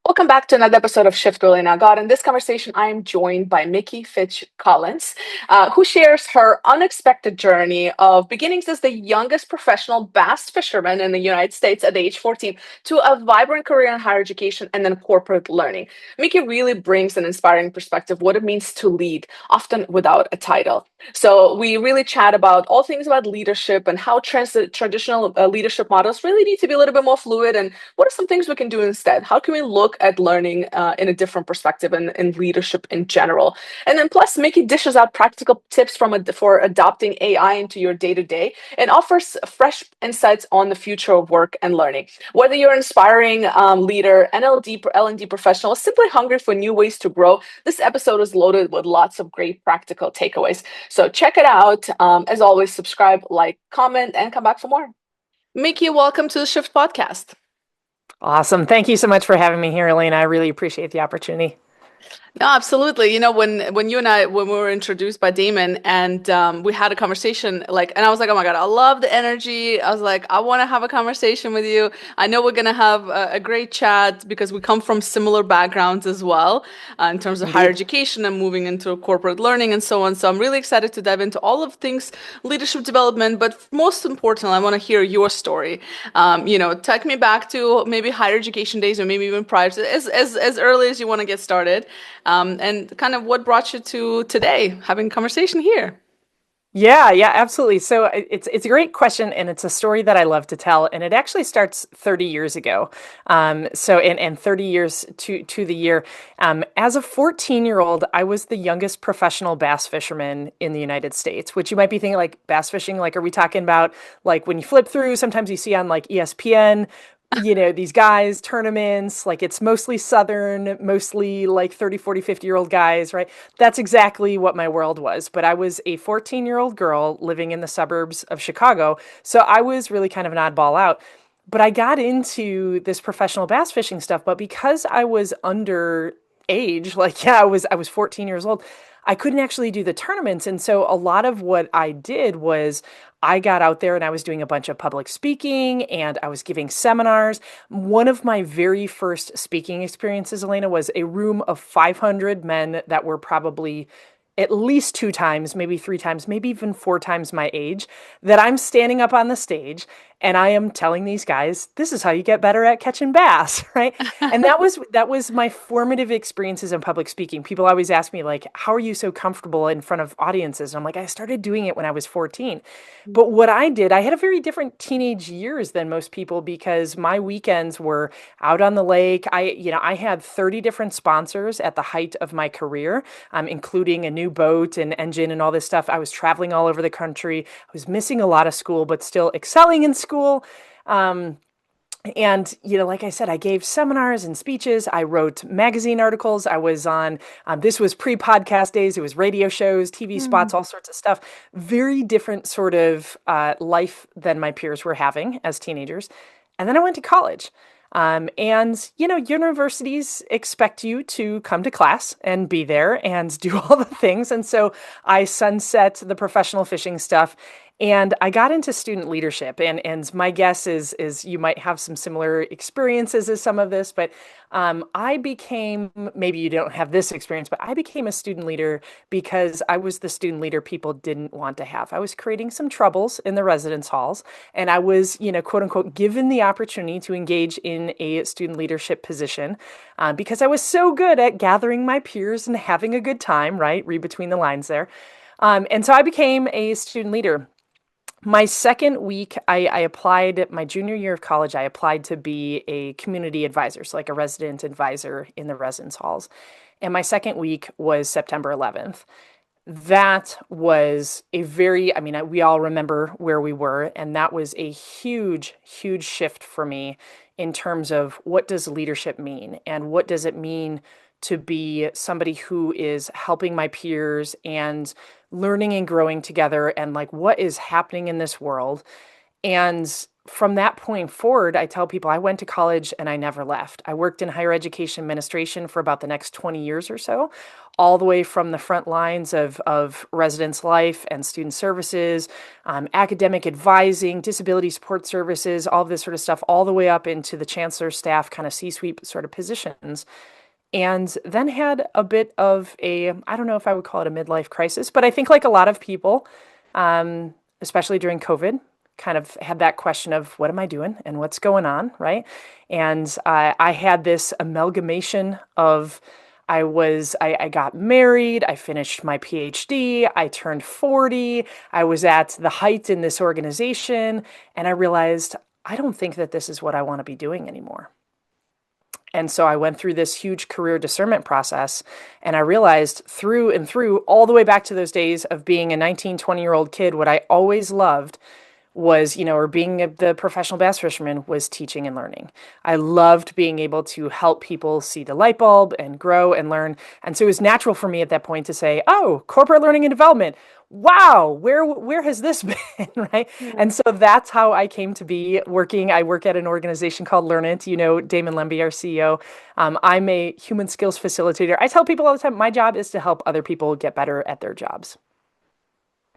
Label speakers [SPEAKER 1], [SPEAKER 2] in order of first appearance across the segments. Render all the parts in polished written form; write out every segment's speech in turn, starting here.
[SPEAKER 1] Welcome back to another episode of Shift Really Now God. In this conversation, I am joined by Mickey Fitch-Collins, who shares her unexpected journey of beginnings as the youngest professional bass fisherman in the United States at age 14 to a vibrant career in higher education and then corporate learning. Mickey really brings an inspiring perspective what it means to lead, often without a title. So we really chat about all things about leadership and how traditional leadership models really need to be a little bit more fluid, and what are some things we can do instead? How can we look at learning in a different perspective and in leadership in general? And then plus, Mickey dishes out practical tips for adopting AI into your day to day and offers fresh insights on the future of work and learning. Whether you're an inspiring leader, L&D professional, or simply hungry for new ways to grow, this episode is loaded with lots of great practical takeaways. So check it out. As always, subscribe, like, comment, and come back for more. Mickey, welcome to the Shift Podcast.
[SPEAKER 2] Awesome. Thank you so much for having me here, Elena. I really appreciate the opportunity.
[SPEAKER 1] No, absolutely. When you and I when we were introduced by Damon and we had a conversation, and I was like, oh my God, I love the energy. I was like, I want to have a conversation with you. I know we're gonna have a great chat because we come from similar backgrounds as well, in terms of higher
[SPEAKER 2] Indeed.
[SPEAKER 1] education and moving into corporate learning and so on. So I'm really excited to dive into all of things leadership development. But most importantly, I want to hear your story. Take me back to maybe higher education days, or maybe even prior to as early as you want to get started. And kind of what brought you to today, having a conversation here.
[SPEAKER 2] Yeah, absolutely. So it's a great question, and it's a story that I love to tell, and it actually starts 30 years ago. And 30 years to the year. As a 14-year-old, I was the youngest professional bass fisherman in the United States, which you might be thinking like bass fishing, like are we talking about like when you flip through, sometimes you see on like ESPN, these guys, tournaments, like it's mostly Southern, mostly like 30, 40, 50-year-old guys, right? That's exactly what my world was. But I was a 14-year-old girl living in the suburbs of Chicago. So I was really kind of an oddball out. But I got into this professional bass fishing stuff. But because I was underage, I was 14 years old, I couldn't actually do the tournaments. And so a lot of what I did was I got out there and I was doing a bunch of public speaking and I was giving seminars. One of my very first speaking experiences, Elena, was a room of 500 men that were probably at least two times, maybe three times, maybe even four times my age, that I'm standing up on the stage and I am telling these guys, this is how you get better at catching bass, right? And that was my formative experiences in public speaking. People always ask me like, how are you so comfortable in front of audiences? And I'm like, I started doing it when I was 14. But what I did, I had a very different teenage years than most people because my weekends were out on the lake. I had 30 different sponsors at the height of my career, including a new boat and engine and all this stuff. I was traveling all over the country. I was missing a lot of school, but still excelling in school. Um, like I said, I gave seminars and speeches. I wrote magazine articles. I was on, this was pre-podcast days. It was radio shows, TV spots, all sorts of stuff. Very different sort of life than my peers were having as teenagers. And then I went to college. Universities expect you to come to class and be there and do all the things. And so I sunset the professional fishing stuff and I got into student leadership. And my guess is you might have some similar experiences as some of this, but I became, maybe you don't have this experience, but I became a student leader because I was the student leader people didn't want to have. I was creating some troubles in the residence halls, and I was, quote unquote, given the opportunity to engage in a student leadership position because I was so good at gathering my peers and having a good time, right? Read between the lines there. And so I became a student leader. My second week, I applied, my junior year of college, I applied to be a community advisor, so like a resident advisor in the residence halls. And my second week was September 11th. That was we all remember where we were, and that was a huge, huge shift for me in terms of what does leadership mean and what does it mean to be somebody who is helping my peers and learning and growing together and like what is happening in this world. And from that point forward, I tell people I went to college and I never left. I worked in higher education administration for about the next 20 years or so, all the way from the front lines of residence life and student services, academic advising, disability support services, all of this sort of stuff, all the way up into the chancellor staff kind of C-suite sort of positions. And then had a bit of a, I don't know if I would call it a midlife crisis, but I think like a lot of people, especially during COVID, kind of had that question of what am I doing and what's going on, right? And I had this amalgamation of I got married, I finished my PhD, I turned 40, I was at the height in this organization, and I realized I don't think that this is what I want to be doing anymore. And so I went through this huge career discernment process, and I realized through and through, all the way back to those days of being a 19, 20-year-old kid, what I always loved was, or being the professional bass fisherman was teaching and learning. I loved being able to help people see the light bulb and grow and learn. And so it was natural for me at that point to say, oh, corporate learning and development. Wow, where has this been, right?
[SPEAKER 1] Yeah.
[SPEAKER 2] And so that's how I came to be working. I work at an organization called Learn It. Damon Lemby, our CEO. I'm a human skills facilitator. I tell people all the time, my job is to help other people get better at their jobs.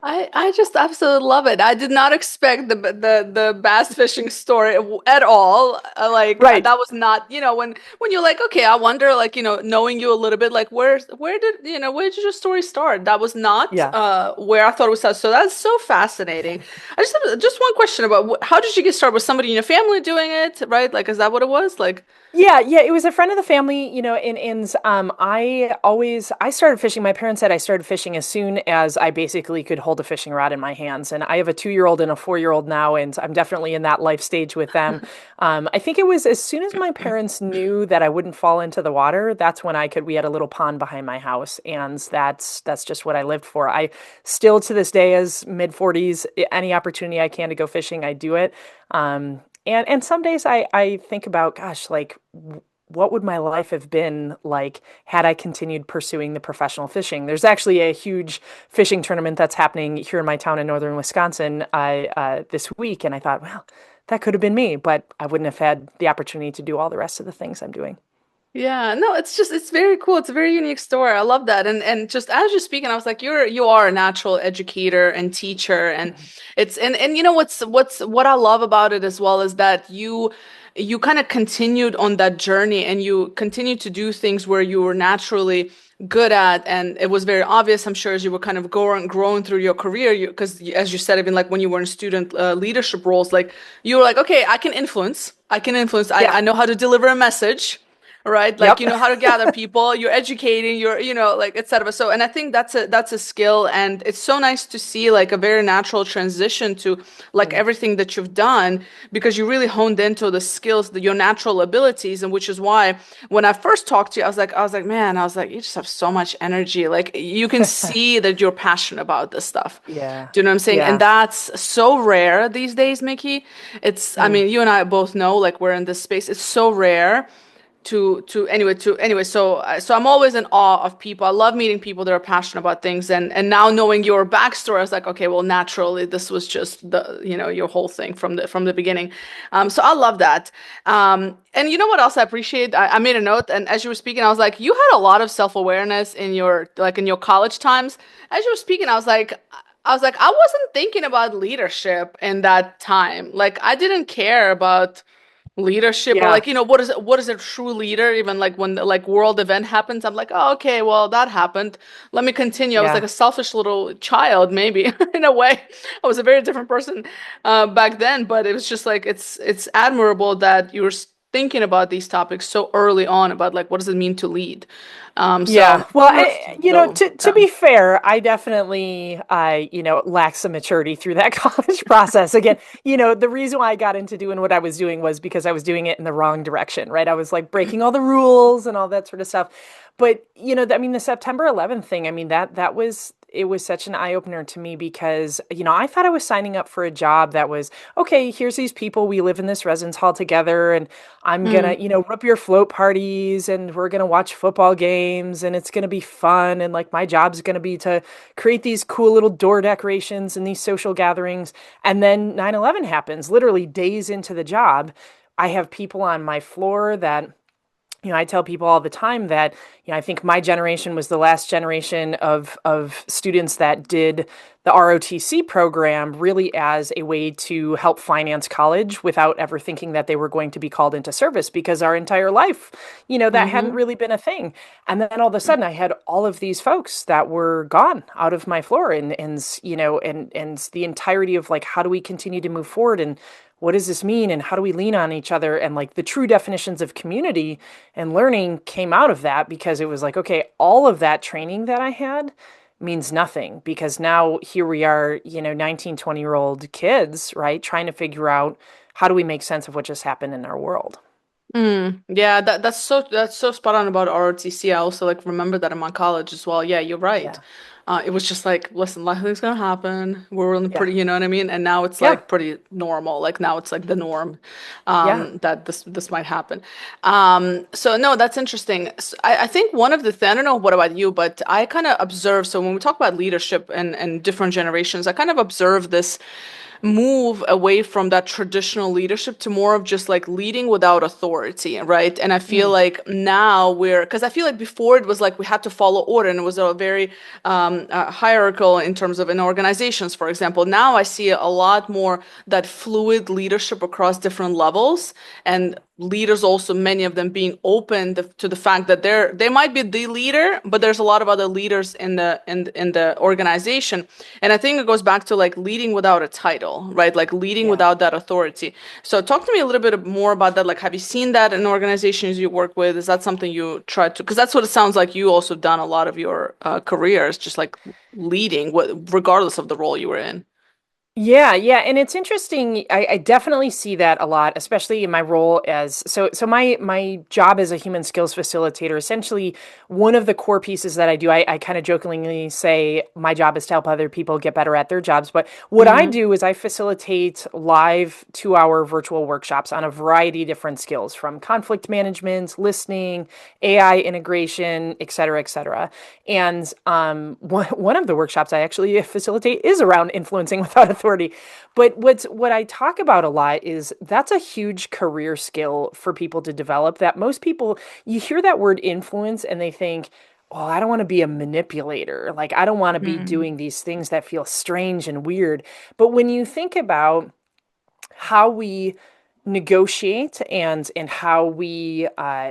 [SPEAKER 1] I just absolutely love it. I did not expect the bass fishing story at all.
[SPEAKER 2] Right.
[SPEAKER 1] That was not, when you're like, okay, I wonder, like, knowing you a little bit, like where did your story start? That was not
[SPEAKER 2] Yeah.
[SPEAKER 1] where I thought it was at. So that's so fascinating. I just have just one question about how did you get started? Was somebody in your family doing it, right? Like, is that what it was? Like,
[SPEAKER 2] Yeah, it was a friend of the family, and I started fishing. My parents said I started fishing as soon as I basically could hold a fishing rod in my hands. And I have a 2-year-old and a 4-year-old now, and I'm definitely in that life stage with them. I think it was as soon as my parents knew that I wouldn't fall into the water, that's when we had a little pond behind my house, and that's just what I lived for. I still to this day, as mid 40s, any opportunity I can to go fishing, I do it. And some days I think about, gosh, like what would my life have been like had I continued pursuing the professional fishing? There's actually a huge fishing tournament that's happening here in my town in northern Wisconsin this week, and I thought, well, that could have been me, but I wouldn't have had the opportunity to do all the rest of the things I'm doing.
[SPEAKER 1] yeah, no, it's very cool. It's a very unique story. I love that. And just as you're speaking, I was like, you are a natural educator and teacher. And and what I love about it as well is that you kind of continued on that journey and you continued to do things where you were naturally good at, and it was very obvious, I'm sure, as you were kind of growing through your career, because as you said, even like when you were in student leadership roles, like you were like, okay, I can influence, I
[SPEAKER 2] Yeah.
[SPEAKER 1] know how to deliver a message, right? Like
[SPEAKER 2] Yep.
[SPEAKER 1] you know how to gather people, you're educating, you're like etc. So, and I think that's a skill, and it's so nice to see like a very natural transition to like
[SPEAKER 2] Mm.
[SPEAKER 1] everything that you've done, because you really honed into the skills, your natural abilities, and which is why when I first talked to you, I was like, man, you just have so much energy. Like you can see that you're passionate about this stuff.
[SPEAKER 2] Yeah.
[SPEAKER 1] Do you know what I'm saying? And
[SPEAKER 2] Yeah.
[SPEAKER 1] that's so rare these days, Mickey. I
[SPEAKER 2] Mm.
[SPEAKER 1] mean, you and I both know, like we're in this space. It's so rare to anyway, so I'm always in awe of people. I love meeting people that are passionate about things, and now knowing your backstory, I was like, okay, well, naturally this was just your whole thing from the beginning. So I love that. And you know what else I appreciate? I made a note, and as you were speaking, I was like, you had a lot of self-awareness in your college times. As you were speaking, I was like, I wasn't thinking about leadership in that time. Like I didn't care about leadership, or
[SPEAKER 2] Yeah.
[SPEAKER 1] like what is a true leader, even like when the like world event happens, I'm like, oh, okay, well, that happened, let me continue. I was like
[SPEAKER 2] Yeah.
[SPEAKER 1] a selfish little child, maybe. In a way, I was a very different person back then, but it was just like it's admirable that you're thinking about these topics so early on, about like what does it mean to lead.
[SPEAKER 2] Yeah.
[SPEAKER 1] So
[SPEAKER 2] Well,
[SPEAKER 1] kudos to you though.
[SPEAKER 2] to
[SPEAKER 1] Yeah.
[SPEAKER 2] be fair, I definitely, lacked some maturity through that college process. Again, the reason why I got into doing what I was doing was because I was doing it in the wrong direction, right? I was like breaking all the rules and all that sort of stuff. But, I mean, the September 11th thing, I mean, that was it was such an eye opener to me because, I thought I was signing up for a job that was, okay, here's these people, we live in this residence hall together, and I'm gonna,
[SPEAKER 1] Mm,
[SPEAKER 2] rip your float parties, and we're gonna watch football games, and it's gonna be fun, and like my job's gonna be to create these cool little door decorations and these social gatherings. And then 9/11 happens, literally days into the job. I have people on my floor that, I tell people all the time that, I think my generation was the last generation of students that did the ROTC program really as a way to help finance college without ever thinking that they were going to be called into service, because our entire life, that hadn't
[SPEAKER 1] mm-hmm.
[SPEAKER 2] really been a thing. And then all of a sudden I had all of these folks that were gone out of my floor, and the entirety of like, how do we continue to move forward, and what does this mean, and how do we lean on each other, and like the true definitions of community and learning came out of that, because it was like, okay, all of that training that I had means nothing, because now here we are, 19, 20-year-old kids, right, trying to figure out how do we make sense of what just happened in our world.
[SPEAKER 1] Yeah, that's so spot on about ROTC. I also like remember that in my college as well. Yeah, you're right.
[SPEAKER 2] Yeah.
[SPEAKER 1] It was just like, listen, nothing's gonna happen. We're in
[SPEAKER 2] Yeah.
[SPEAKER 1] pretty, you know what I mean? And now it's
[SPEAKER 2] Yeah.
[SPEAKER 1] like pretty normal. Like now it's like the norm,
[SPEAKER 2] Yeah.
[SPEAKER 1] that this might happen. So no, that's interesting. I think one of the I don't know what about you, but I kind of observe. So when we talk about leadership and different generations, I kind of observe this move away from that traditional leadership to more of just like leading without authority, right? And I feel
[SPEAKER 2] Mm.
[SPEAKER 1] like now because I feel like before it was like we had to follow order and it was a very hierarchical in terms of in organizations, for example. Now I see a lot more that fluid leadership across different levels, and leaders also, many of them being open to the fact that they might be the leader, but there's a lot of other leaders in the organization. And I think it goes back to like leading without a title, right? Like leading
[SPEAKER 2] Yeah.
[SPEAKER 1] without that authority. So talk to me a little bit more about that. Like, have you seen that in organizations you work with? Is that something you try to, because that's what it sounds like you also done a lot of your careers, just like leading, regardless of the role you were in.
[SPEAKER 2] Yeah, yeah, and it's interesting. I definitely see that a lot, especially in my role as my job as a human skills facilitator. Essentially, one of the core pieces that I do, I kind of jokingly say my job is to help other people get better at their jobs. But what I
[SPEAKER 1] Mm-hmm.
[SPEAKER 2] do is I facilitate live 2-hour virtual workshops on a variety of different skills, from conflict management, listening, AI integration, et cetera, et cetera. And one of the workshops I actually facilitate is around influencing without authority. But what I talk about a lot is that's a huge career skill for people to develop. That most people, you hear that word influence and they think, oh, I don't want to be a manipulator. Like, I don't want to be
[SPEAKER 1] Mm-hmm.
[SPEAKER 2] doing these things that feel strange and weird. But when you think about how we negotiate and how we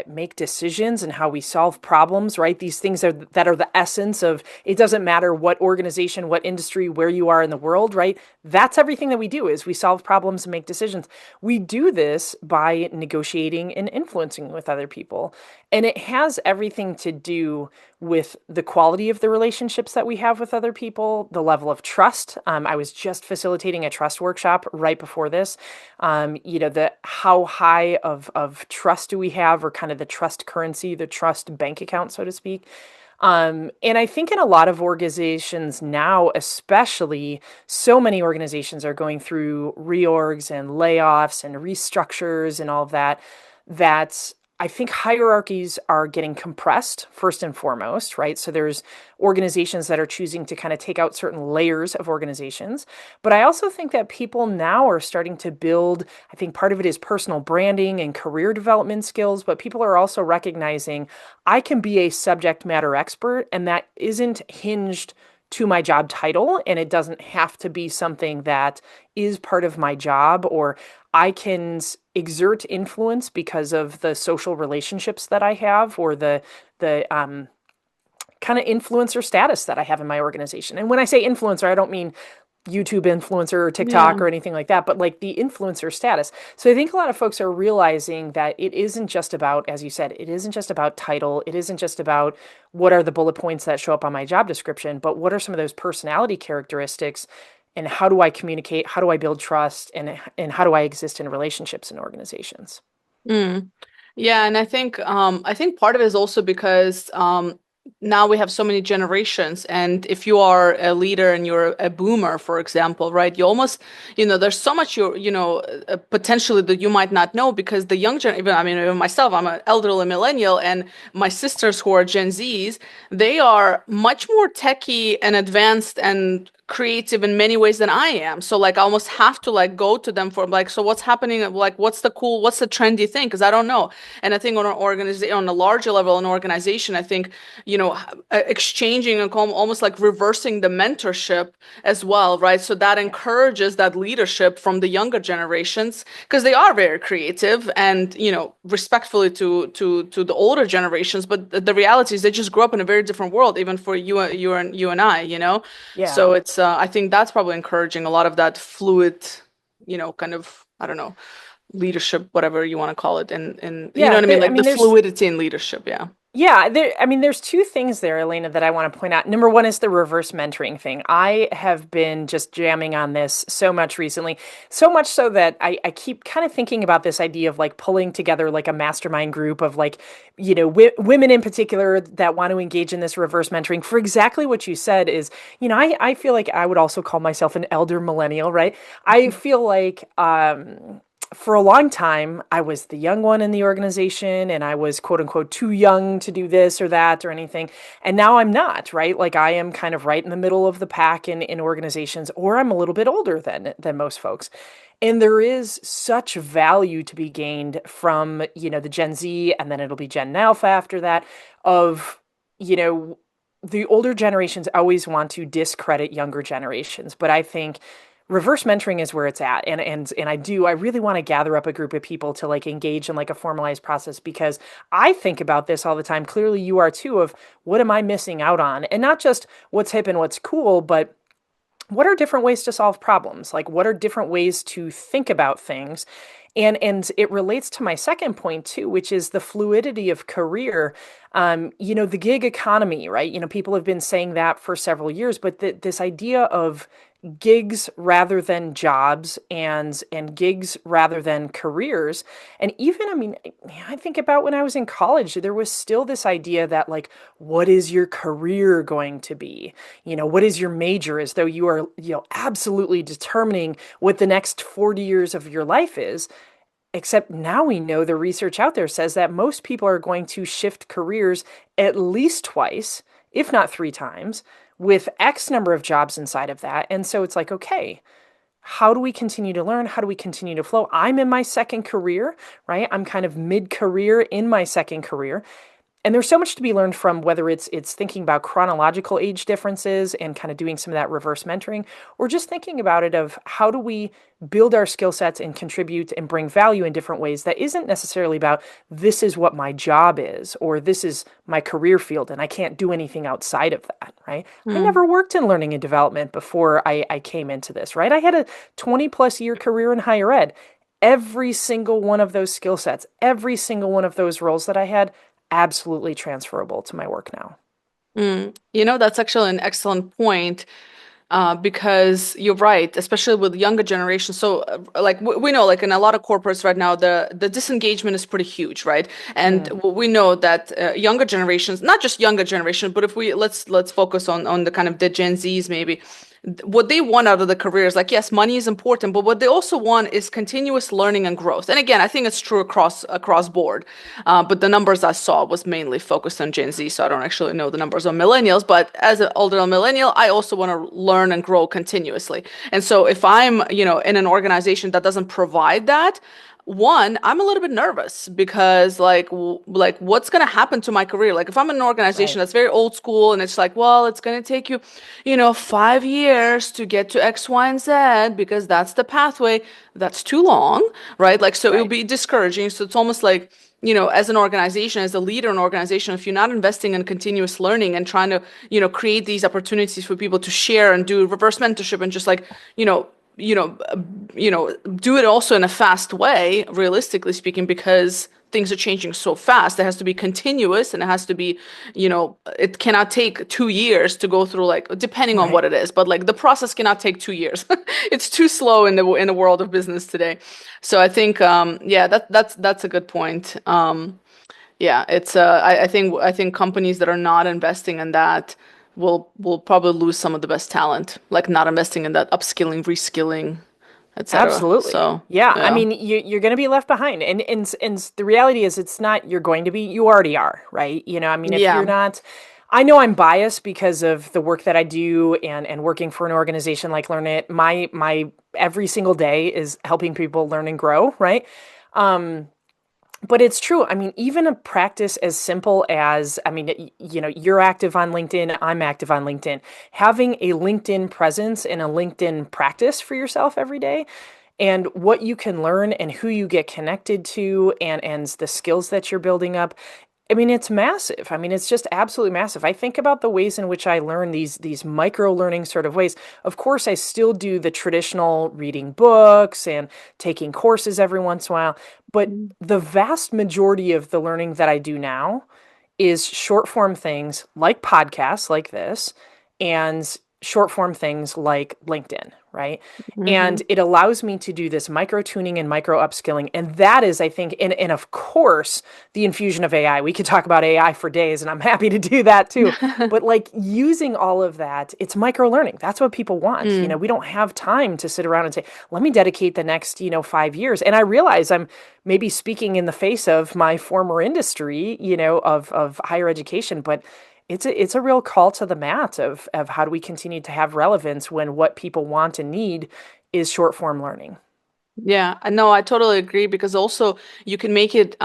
[SPEAKER 2] make decisions and how we solve problems, right? These things that are the essence of, it doesn't matter what organization, what industry, where you are in the world, right? That's everything that we do, is we solve problems and make decisions. We do this by negotiating and influencing with other people. And it has everything to do with the quality of the relationships that we have with other people, the level of trust. I was just facilitating a trust workshop right before this. The how high of trust do we have, or kind of the trust currency, the trust bank account, so to speak. And I think in a lot of organizations now, especially, so many organizations are going through reorgs and layoffs and restructures and all of that, that I think hierarchies are getting compressed first and foremost, right? So there's organizations that are choosing to kind of take out certain layers of organizations. But I also think that people now are starting to build, I think part of it is personal branding and career development skills, but people are also recognizing I can be a subject matter expert, and that isn't hinged to my job title, and it doesn't have to be something that is part of my job, or I can exert influence because of the social relationships that I have, or the kind of influencer status that I have in my organization. And when I say influencer, I don't mean YouTube influencer or TikTok
[SPEAKER 1] Yeah.
[SPEAKER 2] or anything like that, but like the influencer status. So I think a lot of folks are realizing that it isn't just about, as you said, it isn't just about title. It isn't just about what are the bullet points that show up on my job description, but what are some of those personality characteristics, and how do I communicate? How do I build trust? And how do I exist in relationships and organizations?
[SPEAKER 1] Mm. Yeah, and I think part of it is also because now we have so many generations, and if you are a leader and you're a boomer, for example, right, you almost, there's so much potentially that you might not know, because the young gen, even I mean, even myself, I'm an elderly millennial, and my sisters who are Gen Zs, they are much more techy and advanced and creative in many ways than I am. So like I almost have to like go to them for like, so what's happening? Like what's the trendy thing? Because I don't know. And I think on an organization, on a larger level, an organization, I think, exchanging and almost like reversing the mentorship as well, right? So that
[SPEAKER 2] Yeah.
[SPEAKER 1] encourages that leadership from the younger generations, because they are very creative and, respectfully to the older generations. But the reality is they just grew up in a very different world, even for you and I,
[SPEAKER 2] Yeah.
[SPEAKER 1] So it's I think that's probably encouraging a lot of that fluid, kind of, I don't know, leadership, whatever you want to call it, and you know
[SPEAKER 2] Yeah,
[SPEAKER 1] what I mean,
[SPEAKER 2] I
[SPEAKER 1] like the
[SPEAKER 2] mean, there's
[SPEAKER 1] fluidity in leadership. Yeah.
[SPEAKER 2] I mean, there's two things there, Elena, that I want to point out. Number one is the reverse mentoring thing. I have been just jamming on this so much recently, so much so that I keep kind of thinking about this idea of like pulling together like a mastermind group of like, women in particular that want to engage in this reverse mentoring for exactly what you said is, I feel like I would also call myself an elder millennial, right? I feel like, for a long time, I was the young one in the organization and I was quote unquote too young to do this or that or anything. And now I'm not, right? Like I am kind of right in the middle of the pack in organizations, or I'm a little bit older than most folks. And there is such value to be gained from, the Gen Z, and then it'll be Gen Alpha after that, of, you know, the older generations always want to discredit younger generations. But I think reverse mentoring is where it's at, and I really want to gather up a group of people to like engage in like a formalized process, because I think about this all the time. Clearly you are too, of what am I missing out on, and not just what's hip and what's cool, but what are different ways to solve problems, like what are different ways to think about things. And it relates to my second point too, which is the fluidity of career. The gig economy, right? People have been saying that for several years, but this idea of gigs rather than jobs, and gigs rather than careers. And even, I mean, I think about when I was in college, there was still this idea that like, what is your career going to be? What is your major? As though you are, absolutely determining what the next 40 years of your life is. Except now we know the research out there says that most people are going to shift careers at least twice, if not three times, with X number of jobs inside of that. And so it's like, okay, how do we continue to learn? How do we continue to flow? I'm in my second career, right? I'm kind of mid career in my second career. And there's so much to be learned from, whether it's thinking about chronological age differences and kind of doing some of that reverse mentoring, or just thinking about it of how do we build our skill sets and contribute and bring value in different ways that isn't necessarily about this is what my job is, or this is my career field and I can't do anything outside of that, right? I
[SPEAKER 1] Mm.
[SPEAKER 2] never worked in learning and development before I came into this, right? I had a 20 plus year career in higher ed. Every single one of those skill sets, every single one of those roles that I had, absolutely transferable to my work now.
[SPEAKER 1] Mm. That's actually an excellent point, because you're right, especially with younger generations. So, like we know, like in a lot of corporates right now, the disengagement is pretty huge, right? And
[SPEAKER 2] Mm,
[SPEAKER 1] we know that younger generations, not just younger generation, but if we let's focus on the kind of the Gen Zs maybe. What they want out of the career is like, yes, money is important, but what they also want is continuous learning and growth. And again, I think it's true across board. But the numbers I saw was mainly focused on Gen Z, so I don't actually know the numbers on millennials. But as an older millennial, I also want to learn and grow continuously. And so if I'm, in an organization that doesn't provide that, one, I'm a little bit nervous, because like what's going to happen to my career? Like if I'm in an organization
[SPEAKER 2] right,
[SPEAKER 1] that's very old school and it's like, well, it's going to take you, 5 years to get to X, Y, and Z because that's the pathway. That's too long, right? Like, so it would
[SPEAKER 2] right.
[SPEAKER 1] be discouraging. So it's almost like, as an organization, as a leader in an organization, if you're not investing in continuous learning and trying to, create these opportunities for people to share and do reverse mentorship and just like, you know, you know, do it also in a fast way, realistically speaking, because things are changing so fast. It has to be continuous, and it has to be, it cannot take 2 years to go through, like, depending on what
[SPEAKER 2] Right.
[SPEAKER 1] it is, but like the process cannot take 2 years. It's too slow in the world of business today. So I think, yeah, that's a good point. Yeah, it's I think companies that are not investing in that will probably lose some of the best talent, like not investing in that upskilling, reskilling, etc.
[SPEAKER 2] Absolutely.
[SPEAKER 1] So,
[SPEAKER 2] Yeah. I
[SPEAKER 1] yeah.
[SPEAKER 2] mean, you're going to be left behind. And the reality is it's not you're going to be, you already are, right? I mean, if you're
[SPEAKER 1] Yeah.
[SPEAKER 2] not, I know I'm biased because of the work that I do and working for an organization like Learn It. My every single day is helping people learn and grow, right? Um, but it's true. I mean, even a practice as simple as, I mean, you're active on LinkedIn, I'm active on LinkedIn. Having a LinkedIn presence and a LinkedIn practice for yourself every day and what you can learn and who you get connected to and the skills that you're building up. I mean, it's massive. I mean, it's just absolutely massive. I think about the ways in which I learn these micro learning sort of ways. Of course, I still do the traditional reading books and taking courses every once in a while, but the vast majority of the learning that I do now is short form things like podcasts like this and short form things like LinkedIn, right?
[SPEAKER 1] Hmm.
[SPEAKER 2] And it allows me to do this micro tuning and micro upskilling. And that is, I think, and of course, the infusion of AI. We could talk about AI for days, and I'm happy to do that too. But like using all of that, it's micro learning. That's what people want.
[SPEAKER 1] Mm.
[SPEAKER 2] We don't have time to sit around and say, let me dedicate the next, 5 years. And I realize I'm maybe speaking in the face of my former industry, of higher education, but it's a real call to the mat of how do we continue to have relevance when what people want and need is short form learning.
[SPEAKER 1] Yeah, I know, I totally agree because also you can make it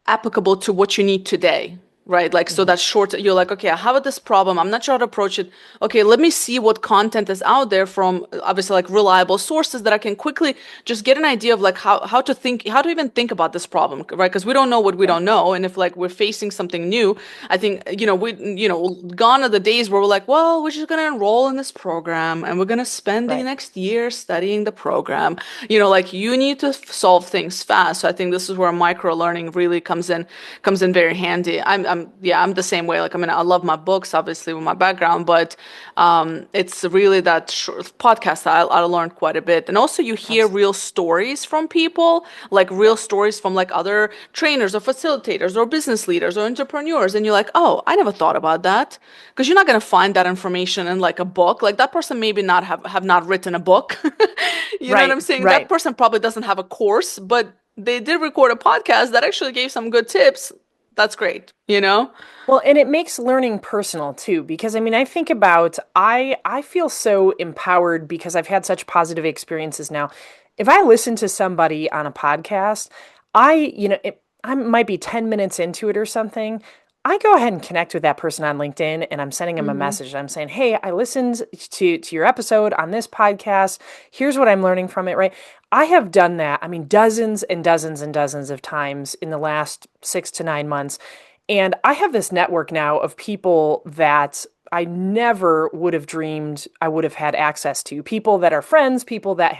[SPEAKER 1] applicable to what you need today, right? Like so
[SPEAKER 2] Mhm.
[SPEAKER 1] that short you're like, okay, I have this problem. I'm not sure how to approach it. Okay, let me see what content is out there from obviously like reliable sources that I can quickly just get an idea of like how to think, how to even think about this problem, right? Because we don't know what we
[SPEAKER 2] Yeah.
[SPEAKER 1] don't know. And if like we're facing something new, I think, gone are the days where we're like, well, we're just gonna enroll in this program and we're gonna spend the
[SPEAKER 2] Right.
[SPEAKER 1] next year studying the program. Like you need to solve things fast. So I think this is where micro learning really comes in very handy. Yeah, I'm the same way. Like, I mean, I love my books, obviously, with my background, but it's really that podcast I learned quite a bit. And also you hear
[SPEAKER 2] Absolutely.
[SPEAKER 1] real stories from people, like
[SPEAKER 2] Yeah.
[SPEAKER 1] real stories from like other trainers or facilitators or business leaders or entrepreneurs. And you're like, oh, I never thought about that. Because you're not going to find that information in like a book. Like that person maybe not have not written a book. You know what I'm
[SPEAKER 2] Right.
[SPEAKER 1] saying? That
[SPEAKER 2] Right.
[SPEAKER 1] person probably doesn't have a course, but they did record a podcast that actually gave some good tips. That's great, you know?
[SPEAKER 2] Well, and it makes learning personal too, because I mean, I think about I feel so empowered because I've had such positive experiences now. If I listen to somebody on a podcast, I might be 10 minutes into it or something. I go ahead and connect with that person on LinkedIn and I'm sending them a
[SPEAKER 1] Hmm.
[SPEAKER 2] message. I'm saying, "Hey, I listened to your episode on this podcast. Here's what I'm learning from it," right? I have done that. I mean, dozens and dozens and dozens of times in the last 6 to 9 months. And I have this network now of people that I never would have dreamed I would have had access to. People that are friends, people that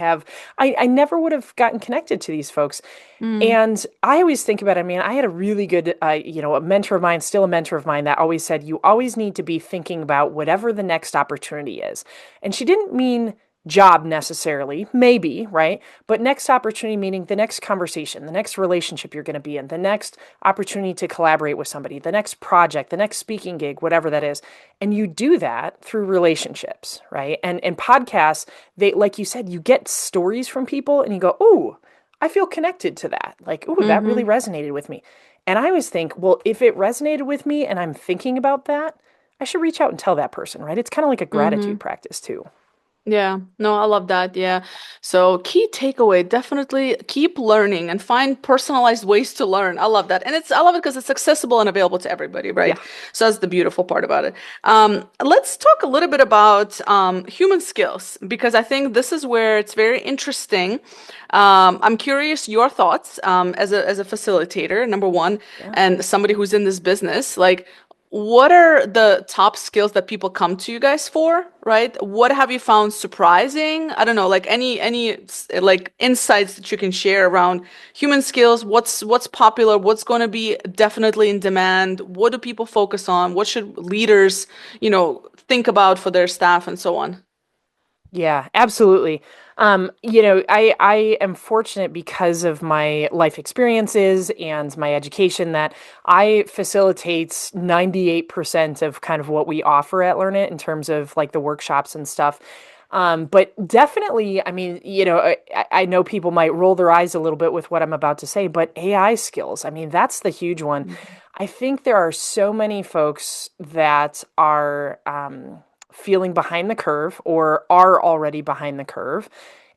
[SPEAKER 2] I never would have gotten connected to these folks.
[SPEAKER 1] Mm.
[SPEAKER 2] And I always think about, I mean, I had a really good, a mentor of mine, still a mentor of mine, that always said, you always need to be thinking about whatever the next opportunity is. And she didn't mean job necessarily, maybe, right? But next opportunity meaning the next conversation, the next relationship you're going to be in, the next opportunity to collaborate with somebody, the next project, the next speaking gig, whatever that is. And you do that through relationships, right? And podcasts, they, like you said, you get stories from people and you go, "Ooh, I feel connected to that." Like, "Ooh, that really
[SPEAKER 1] Hmm.
[SPEAKER 2] resonated with me." And I always think, well, if it resonated with me and I'm thinking about that, I should reach out and tell that person, right? It's kind of like a
[SPEAKER 1] Hmm.
[SPEAKER 2] gratitude practice too.
[SPEAKER 1] Yeah, no, I love that. Yeah. So, key takeaway, definitely keep learning and find personalized ways to learn. I love that. And I love it because it's accessible and available to everybody, right?
[SPEAKER 2] Yeah.
[SPEAKER 1] So that's the beautiful part about it. Let's talk a little bit about human skills because I think this is where it's very interesting. I'm curious your thoughts as a facilitator, number one,
[SPEAKER 2] Yeah.
[SPEAKER 1] and somebody who's in this business. Like, what are the top skills that people come to you guys for, right? What have you found surprising? I don't know, like any like insights that you can share around human skills. What's popular? What's going to be definitely in demand? What do people focus on? What should leaders, think about for their staff and so on?
[SPEAKER 2] Yeah, absolutely. I am fortunate because of my life experiences and my education that I facilitate 98% of kind of what we offer at Learn It in terms of like the workshops and stuff. But definitely, I mean, I know people might roll their eyes a little bit with what I'm about to say, but AI skills, I mean, that's the huge one. I think there are so many folks that are feeling behind the curve or are already behind the curve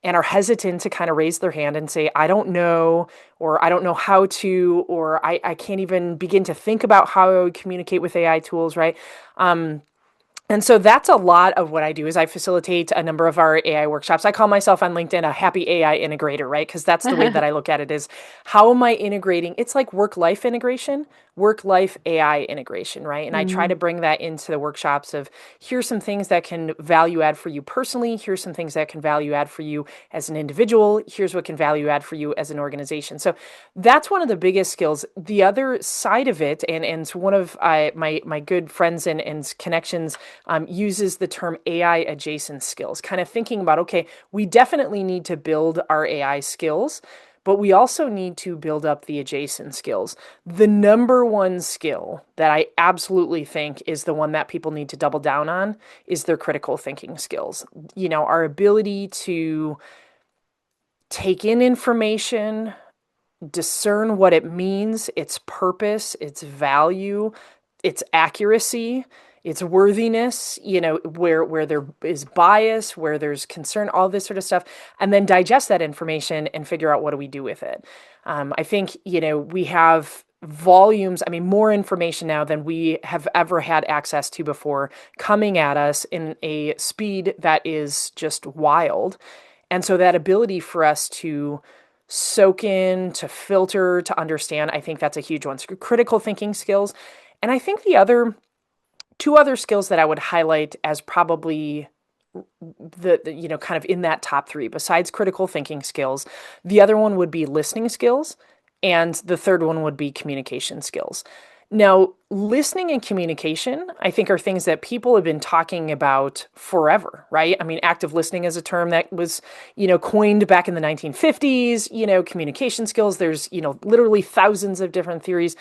[SPEAKER 2] and are hesitant to kind of raise their hand and say, I don't know, or I don't know how to, or I can't even begin to think about how I would communicate with AI tools, right? And so that's a lot of what I do is I facilitate a number of our AI workshops. I call myself on LinkedIn a happy AI integrator, right? Because that's the way that I look at it is how am I integrating? It's like work-life integration, work-life AI integration, right? And I try to
[SPEAKER 1] Mm,
[SPEAKER 2] bring that into the workshops of here's some things that can value add for you personally. Here's some things that can value add for you as an individual. Here's what can value add for you as an organization. So that's one of the biggest skills. The other side of it, and one of my good friends and connections uses the term AI adjacent skills, kind of thinking about, okay, we definitely need to build our AI skills, but we also need to build up the adjacent skills. The number one skill that I absolutely think is the one that people need to double down on is their critical thinking skills. Our ability to take in information, discern what it means, its purpose, its value, its accuracy, its worthiness, where there is bias, where there's concern, all this sort of stuff, and then digest that information and figure out what do we do with it. I think, we have volumes, I mean, more information now than we have ever had access to before coming at us in a speed that is just wild. And so that ability for us to soak in, to filter, to understand, I think that's a huge one. So critical thinking skills. And I think the other two other skills that I would highlight as probably the kind of in that top three, besides critical thinking skills, the other one would be listening skills, and the third one would be communication skills. Now, listening and communication, I think, are things that people have been talking about forever, right? I mean, active listening is a term that was, coined back in the 1950s, communication skills. There's, literally thousands of different theories.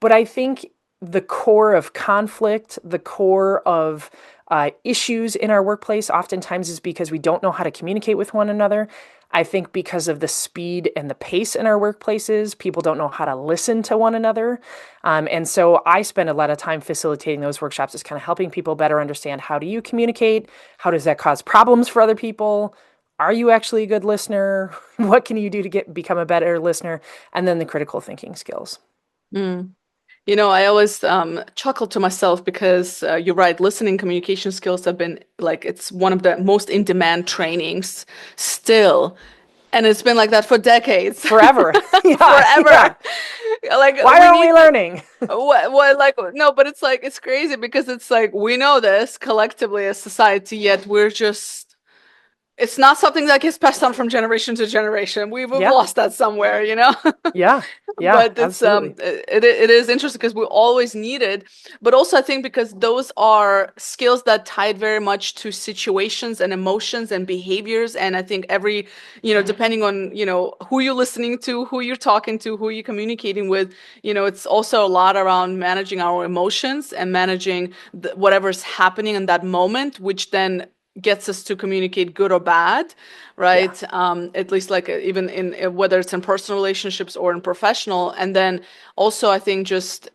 [SPEAKER 2] But I think the core of conflict, the core of issues in our workplace oftentimes is because we don't know how to communicate with one another. I think because of the speed and the pace in our workplaces, people don't know how to listen to one another. And so I spend a lot of time facilitating those workshops, is kind of helping people better understand how do you communicate? How does that cause problems for other people? Are you actually a good listener? What can you do to become a better listener? And then the critical thinking skills.
[SPEAKER 1] mm. I always chuckle to myself because you're right, listening communication skills have been like, it's one of the most in-demand trainings still. And it's been like that for decades.
[SPEAKER 2] Forever. Yeah,
[SPEAKER 1] Forever.
[SPEAKER 2] yeah.
[SPEAKER 1] Like
[SPEAKER 2] Why
[SPEAKER 1] we
[SPEAKER 2] aren't we
[SPEAKER 1] need
[SPEAKER 2] learning?
[SPEAKER 1] what like no, but it's like it's crazy because it's like we know this collectively as society, yet we're just it's not something that gets passed on from generation to generation. We've
[SPEAKER 2] Yeah,
[SPEAKER 1] lost that somewhere.
[SPEAKER 2] yeah, yeah,
[SPEAKER 1] But it's
[SPEAKER 2] absolutely.
[SPEAKER 1] it is interesting because we always need it, but also I think because those are skills that tied very much to situations and emotions and behaviors, and I think every depending on who you're listening to, who you're talking to, who you're communicating with, it's also a lot around managing our emotions and managing whatever's happening in that moment, which then gets us to communicate good or bad,
[SPEAKER 2] Yeah,
[SPEAKER 1] right? At least like even in whether it's in personal relationships or in professional. And then also I think just,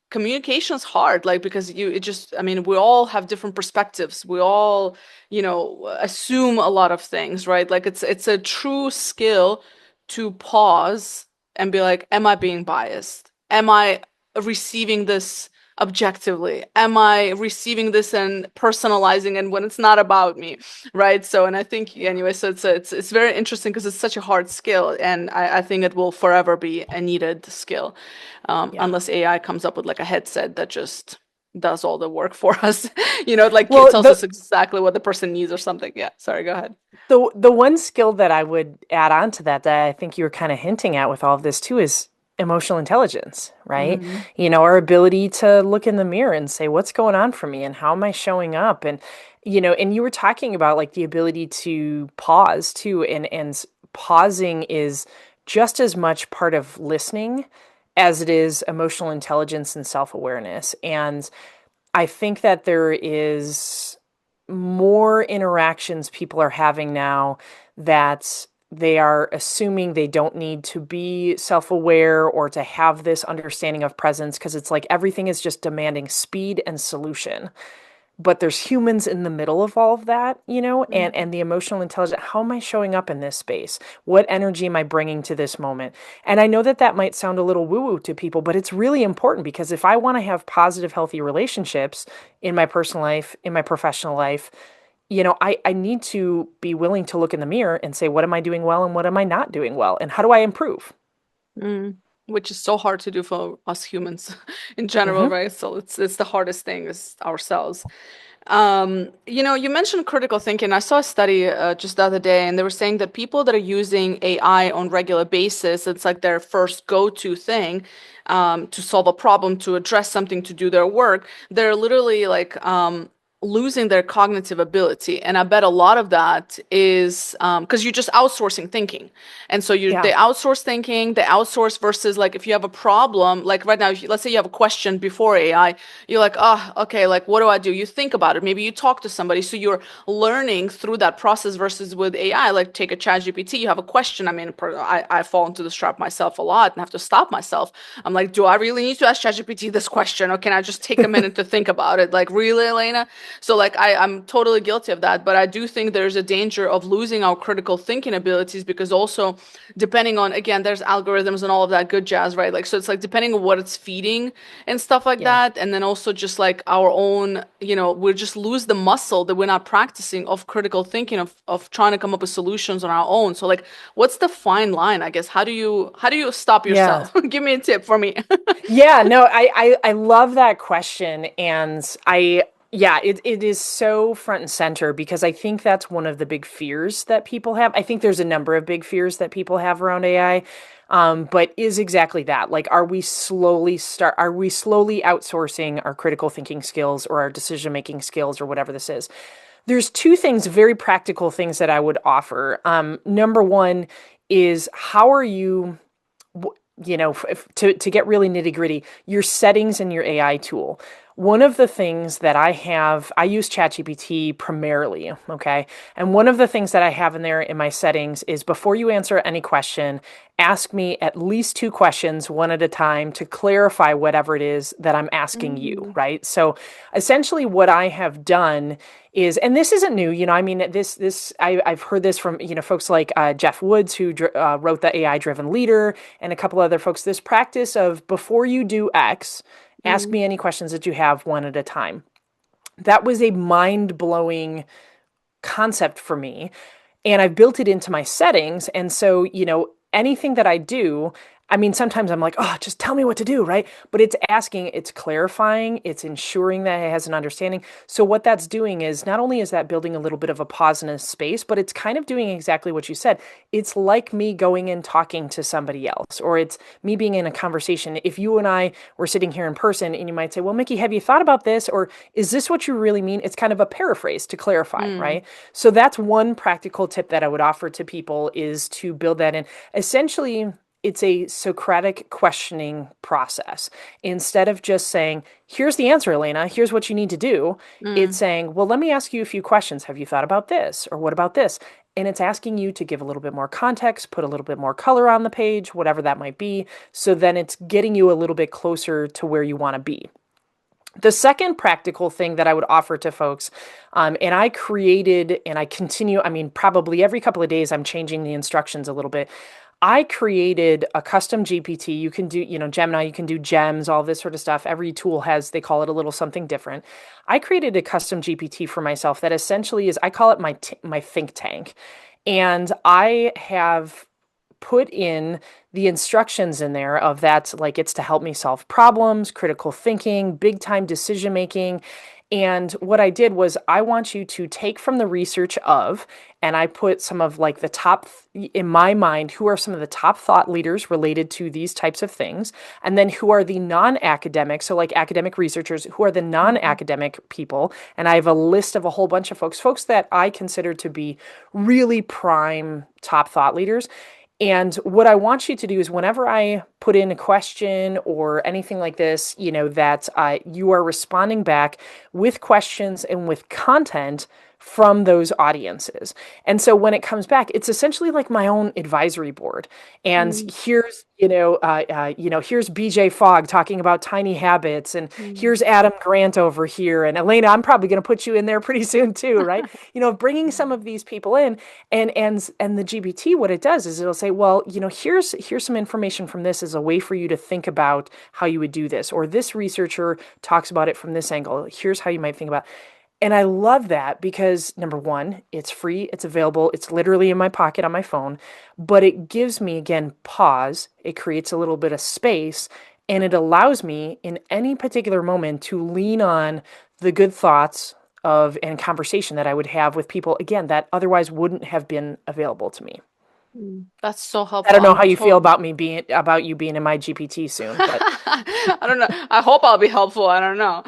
[SPEAKER 1] communication's hard, like because it just, I mean, we all have different perspectives. We all, assume a lot of things, right? Like it's a true skill to pause and be like, am I being biased? Am I receiving this objectively? Am I receiving this and personalizing and when it's not about me, right? So, and I think anyway, so it's very interesting because it's such a hard skill, and I think it will forever be a needed skill,
[SPEAKER 2] yeah.
[SPEAKER 1] unless AI comes up with like a headset that just does all the work for us. Like it
[SPEAKER 2] Well,
[SPEAKER 1] tells us exactly what the person needs or something. Yeah, sorry, go ahead.
[SPEAKER 2] the one skill that I would add on to that I think you were kind of hinting at with all of this too is emotional intelligence, right?
[SPEAKER 1] Hmm.
[SPEAKER 2] Our ability to look in the mirror and say, what's going on for me and how am I showing up? And And you were talking about like the ability to pause too, and pausing is just as much part of listening as it is emotional intelligence and self-awareness. And I think that there is more interactions people are having now that they are assuming they don't need to be self-aware or to have this understanding of presence because it's like everything is just demanding speed and solution, but there's humans in the middle of all of that, and the emotional intelligence. How am I showing up in this space? What energy am I bringing to this moment? And I know that that might sound a little woo-woo to people, but it's really important because if I want to have positive, healthy relationships in my personal life, in my professional life, I need to be willing to look in the mirror and say, what am I doing well and what am I not doing well? And how do I improve?
[SPEAKER 1] Mm. Which is so hard to do for us humans in general,
[SPEAKER 2] Hmm.
[SPEAKER 1] right? So it's the hardest thing is ourselves. You mentioned critical thinking. I saw a study just the other day, and they were saying that people that are using AI on regular basis, it's like their first go-to thing to solve a problem, to address something, to do their work. They're literally like losing their cognitive ability, and I bet a lot of that is because you're just outsourcing thinking, and so
[SPEAKER 2] Yeah.
[SPEAKER 1] they outsource thinking, they outsource versus like if you have a problem, like right now, let's say you have a question before AI, you're like, oh, okay, like what do I do? You think about it, maybe you talk to somebody, so you're learning through that process versus with AI, like take a ChatGPT, you have a question. I mean, I fall into this trap myself a lot and have to stop myself. I'm like, do I really need to ask ChatGPT this question, or can I just take a minute to think about it? Like, really, Elena? So like I'm totally guilty of that, but I do think there's a danger of losing our critical thinking abilities because also depending on, again, there's algorithms and all of that good jazz, right? Like so it's like depending on what it's feeding and stuff like
[SPEAKER 2] Yeah.
[SPEAKER 1] that, and then also just like our own, we just lose the muscle that we're not practicing of critical thinking, of trying to come up with solutions on our own. So like what's the fine line, I guess? How do you stop
[SPEAKER 2] Yeah.
[SPEAKER 1] yourself? Give me a tip for me.
[SPEAKER 2] Yeah, no, I love that question. And yeah, it is so front and center because I think that's one of the big fears that people have. I think there's a number of big fears that people have around AI. But is exactly that. Like, are we slowly outsourcing our critical thinking skills or our decision making skills or whatever this is? There's two things, very practical things that I would offer. Number one is how are you to get really nitty gritty, your settings in your AI tool. One of the things that I use ChatGPT primarily, okay? And one of the things that I have in there in my settings is before you answer any question, ask me at least two questions, one at a time, to clarify whatever it is that I'm asking you,
[SPEAKER 1] Mm,
[SPEAKER 2] right? So essentially, what I have done is, and this isn't new, I mean, I've heard this from, folks like Jeff Woods, who wrote the AI Driven Leader, and a couple other folks, this practice of before you do X, ask
[SPEAKER 1] mm,
[SPEAKER 2] me any questions that you have one at a time. That was a mind blowing concept for me. And I've built it into my settings. And so, anything that I do, I mean, sometimes I'm like, oh, just tell me what to do, right? But it's asking, it's clarifying, it's ensuring that it has an understanding. So what that's doing is not only is that building a little bit of a pause in a space, but it's kind of doing exactly what you said. It's like me going and talking to somebody else, or it's me being in a conversation. If you and I were sitting here in person and you might say, well, Mickey, have you thought about this? Or is this what you really mean? It's kind of a paraphrase to clarify,
[SPEAKER 1] mm,
[SPEAKER 2] right? So that's one practical tip that I would offer to people is to build that in. Essentially, it's a Socratic questioning process. Instead of just saying, here's the answer, Elena, here's what you need to do, it's
[SPEAKER 1] mm.
[SPEAKER 2] saying, well, let me ask you a few questions. Have you thought about this? Or what about this? And it's asking you to give a little bit more context, put a little bit more color on the page, whatever that might be. So then it's getting you a little bit closer to where you want to be. The second practical thing that I would offer to folks, and I created and I continue, I mean, probably every couple of days, I'm changing the instructions a little bit. I created a custom GPT. You can do, Gemini, you can do gems, all this sort of stuff. Every tool has, they call it a little something different. I created a custom GPT for myself that essentially is, I call it my think tank. And I have put in the instructions in there of that, like it's to help me solve problems, critical thinking, big time decision making. And what I did was I want you to take from the research of, and I put some of like the top, in my mind, who are some of the top thought leaders related to these types of things, and then who are the non-academic, so like academic researchers, who are the
[SPEAKER 1] Mhm.
[SPEAKER 2] non-academic people. And I have a list of a whole bunch of folks that I consider to be really prime top thought leaders. And what I want you to do is whenever I put in a question or anything like this, that you are responding back with questions and with content from those audiences. And so when it comes back, it's essentially like my own advisory board. And
[SPEAKER 1] Mm,
[SPEAKER 2] here's BJ Fogg talking about tiny habits, and
[SPEAKER 1] mm,
[SPEAKER 2] here's Adam Grant over here, and Elena, I'm probably going to put you in there pretty soon too, right? Bringing some of these people in, and the GPT, what it does is it'll say, well, here's some information from this as a way for you to think about how you would do this, or this researcher talks about it from this angle. Here's how you might think about it. And I love that because number one, it's free, it's available, it's literally in my pocket on my phone, but it gives me, again, pause. It creates a little bit of space, and it allows me in any particular moment to lean on the good thoughts of and conversation that I would have with people, again, that otherwise wouldn't have been available to me.
[SPEAKER 1] That's so
[SPEAKER 2] I
[SPEAKER 1] helpful.
[SPEAKER 2] don't know how you feel about you being in my GPT soon, but
[SPEAKER 1] I don't know. I hope I'll be helpful. I don't know.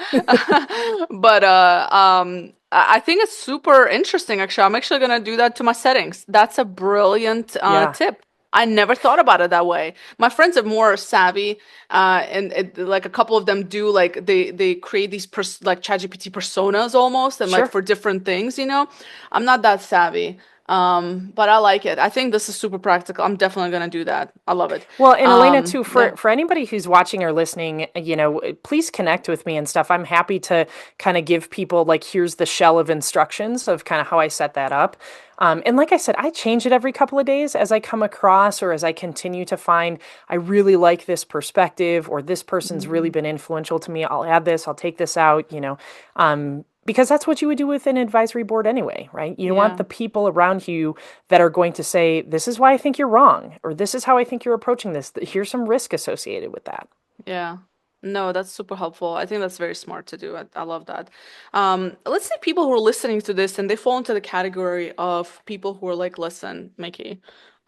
[SPEAKER 1] But I think it's super interesting actually. I'm actually gonna do that to my settings. That's a brilliant
[SPEAKER 2] yeah,
[SPEAKER 1] tip. I never thought about it that way. My friends are more savvy, like a couple of them do like they create these like ChatGPT personas almost, and like
[SPEAKER 2] sure.
[SPEAKER 1] for different things, you know. I'm not that savvy. But I like it. I think this is super practical. I'm definitely gonna do that. I love it.
[SPEAKER 2] Well, and Elena, too,
[SPEAKER 1] Yeah.
[SPEAKER 2] for anybody who's watching or listening, please connect with me and stuff. I'm happy to kind of give people like, here's the shell of instructions of kind of how I set that up. And like I said, I change it every couple of days as I come across or as I continue to find I really like this perspective or this person's really
[SPEAKER 1] Mhm.
[SPEAKER 2] been influential to me. I'll add this, I'll take this out, because that's what you would do with an advisory board anyway, right? You want
[SPEAKER 1] Yeah.
[SPEAKER 2] the people around you that are going to say, this is why I think you're wrong, or this is how I think you're approaching this. Here's some risk associated with that.
[SPEAKER 1] Yeah. No, that's super helpful. I think that's very smart to do. I love that. Let's say people who are listening to this and they fall into the category of people who are like, listen, Mickey,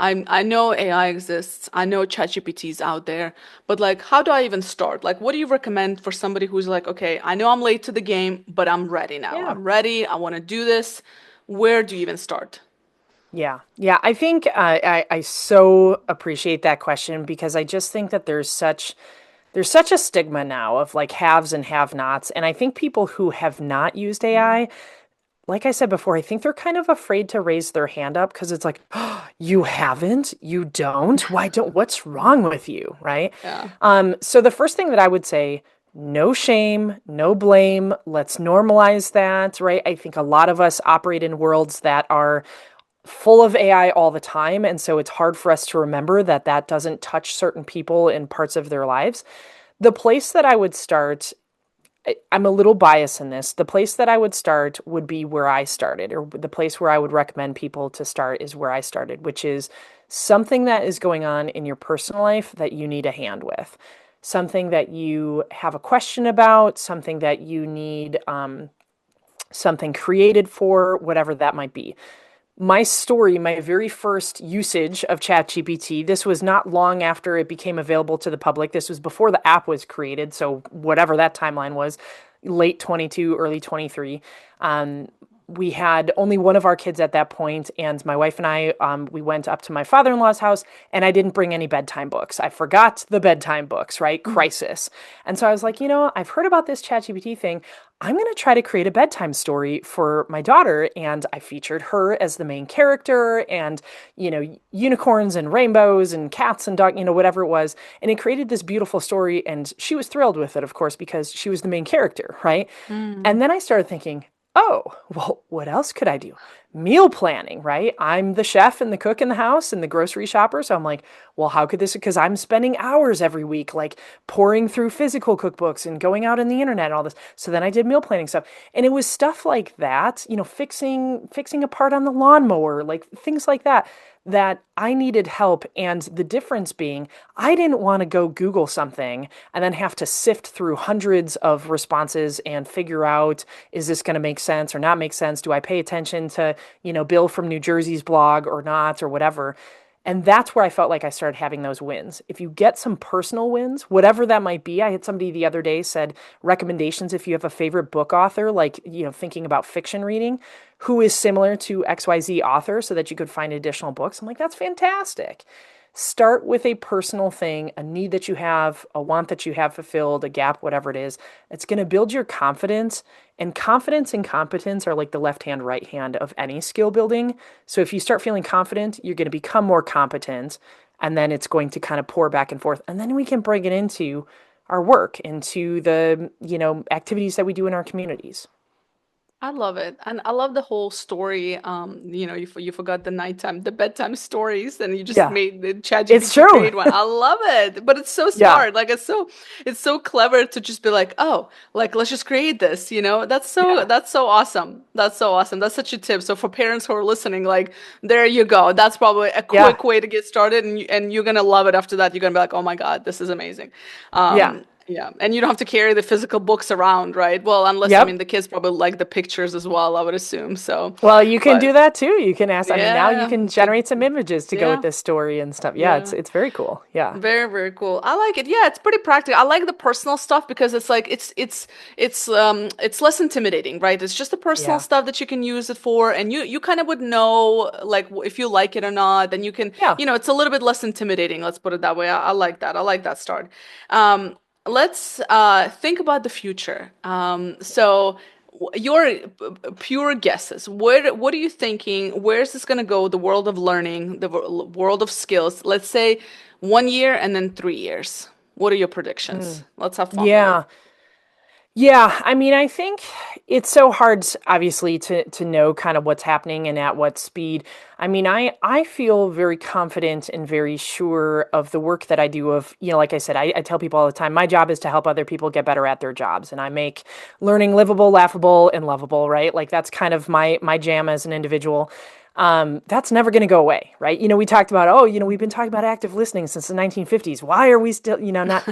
[SPEAKER 1] I know AI exists. I know ChatGPT is out there, but like, how do I even start? Like, what do you recommend for somebody who's like, okay, I know I'm late to the game, but I'm ready now.
[SPEAKER 2] Yeah.
[SPEAKER 1] I'm ready. I want to do this. Where do you even start?
[SPEAKER 2] Yeah. Yeah. I think I so appreciate that question because I just think that there's such a stigma now of like haves and have nots. And I think people who have not used AI, like I said before, I think they're kind of afraid to raise their hand up because it's like, oh, you haven't, you don't, what's wrong with you, right?
[SPEAKER 1] Yeah.
[SPEAKER 2] So the first thing that I would say, no shame, no blame. Let's normalize that, right? I think a lot of us operate in worlds that are full of AI all the time, and so it's hard for us to remember that that doesn't touch certain people in parts of their lives. The place that I would start, I'm a little biased in this. The place that I would start would be where I started, or the place where I would recommend people to start is where I started, which is something that is going on in your personal life that you need a hand with, something that you have a question about, something that you need something created for, whatever that might be. My story, my very first usage of ChatGPT, this was not long after it became available to the public. This was before the app was created. So, whatever that timeline was, late 22, early 23. Um, we had only one of our kids at that point, and my wife and I, we went up to my father-in-law's house, and I didn't bring any bedtime books. I forgot the bedtime books, right? Crisis. And so I was like, I've heard about this ChatGPT thing. I'm going to try to create a bedtime story for my daughter. And I featured her as the main character and, unicorns and rainbows and cats and dog, whatever it was. And it created this beautiful story. And she was thrilled with it, of course, because she was the main character, right?
[SPEAKER 1] Mm.
[SPEAKER 2] And then I started thinking, oh, well, what else could I do? Meal planning, right? I'm the chef and the cook in the house and the grocery shopper. So I'm like, well, how could this? Because I'm spending hours every week, like pouring through physical cookbooks and going out on the internet and all this. So then I did meal planning stuff. And it was stuff like that, fixing a part on the lawnmower, like things like that. that I needed help. And the difference being, I didn't want to go Google something and then have to sift through hundreds of responses and figure out, is this going to make sense or not make sense? Do I pay attention to, Bill from New Jersey's blog or not, or whatever? And that's where I felt like I started having those wins. If you get some personal wins, whatever that might be, I had somebody the other day said recommendations if you have a favorite book author, like, thinking about fiction reading, who is similar to XYZ author so that you could find additional books. I'm like, that's fantastic. Start with a personal thing, a need that you have, a want that you have fulfilled, a gap, whatever it is. It's going to build your confidence. And confidence and competence are like the left hand, right hand of any skill building. So if you start feeling confident, you're going to become more competent. And then it's going to kind of pour back and forth. And then we can bring it into our work, into the, activities that we do in our communities.
[SPEAKER 1] I love it. And I love the whole story. You forgot the bedtime stories, and you just
[SPEAKER 2] Yeah,
[SPEAKER 1] made the
[SPEAKER 2] it's
[SPEAKER 1] ChatGPT
[SPEAKER 2] true.
[SPEAKER 1] create one. I love it. But it's so
[SPEAKER 2] Yeah,
[SPEAKER 1] smart. Like it's so clever to just be like, oh, like let's just create this,
[SPEAKER 2] yeah,
[SPEAKER 1] That's so awesome. That's so awesome. That's such a tip. So for parents who are listening, like there you go. That's probably a
[SPEAKER 2] yeah,
[SPEAKER 1] quick way to get started, and you're gonna love it after that. You're gonna be like, oh my God, this is amazing.
[SPEAKER 2] yeah.
[SPEAKER 1] Yeah, and you don't have to carry the physical books around, right? Well, unless I mean
[SPEAKER 2] Yep.
[SPEAKER 1] the kids probably like the pictures as well, I would assume. So,
[SPEAKER 2] Well, you can
[SPEAKER 1] but
[SPEAKER 2] do that too. You can ask, I mean, now you
[SPEAKER 1] yeah,
[SPEAKER 2] can generate some images to go with
[SPEAKER 1] yeah,
[SPEAKER 2] this story and stuff. Yeah, it's
[SPEAKER 1] yeah.
[SPEAKER 2] it's very cool. Yeah.
[SPEAKER 1] Very, very cool. I like it. Yeah, it's pretty practical. I like the personal stuff because it's like it's less intimidating, right? It's just the personal
[SPEAKER 2] Yeah.
[SPEAKER 1] stuff that you can use it for, and you kind of would know like if you like it or not. Then you can,
[SPEAKER 2] Yeah.
[SPEAKER 1] it's a little bit less intimidating. Let's put it that way. I like that. I like that start. Um, let's think about the future. Your pure guesses. What are you thinking? Where is this going to go? The world of learning, the world of skills. Let's say 1 year and then 3 years. What are your predictions?
[SPEAKER 2] Mm.
[SPEAKER 1] Let's have fun with it.
[SPEAKER 2] Yeah. Yeah, I mean, I think it's so hard, obviously, to know kind of what's happening and at what speed. I mean, I feel very confident and very sure of the work that I do. Of, like I said, I tell people all the time, my job is to help other people get better at their jobs, and I make learning livable, laughable, and lovable, right? Like that's kind of my jam as an individual. That's never going to go away, right? We talked about, oh, we've been talking about active listening since the 1950s. Why are we still, not?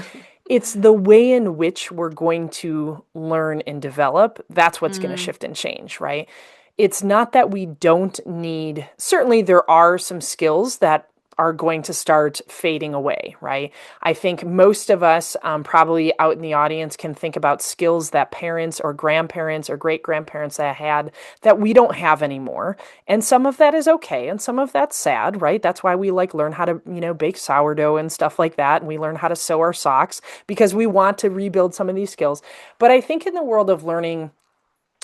[SPEAKER 2] It's the way in which we're going to learn and develop. That's what's going to
[SPEAKER 1] Mm,
[SPEAKER 2] shift and change, right? It's not that we don't need, certainly, there are some skills that are going to start fading away, right? I think most of us, probably out in the audience, can think about skills that parents or grandparents or great grandparents that had that we don't have anymore. And some of that is okay, and some of that's sad, right? That's why we like learn how to, bake sourdough and stuff like that. And we learn how to sew our socks because we want to rebuild some of these skills. But I think in the world of learning,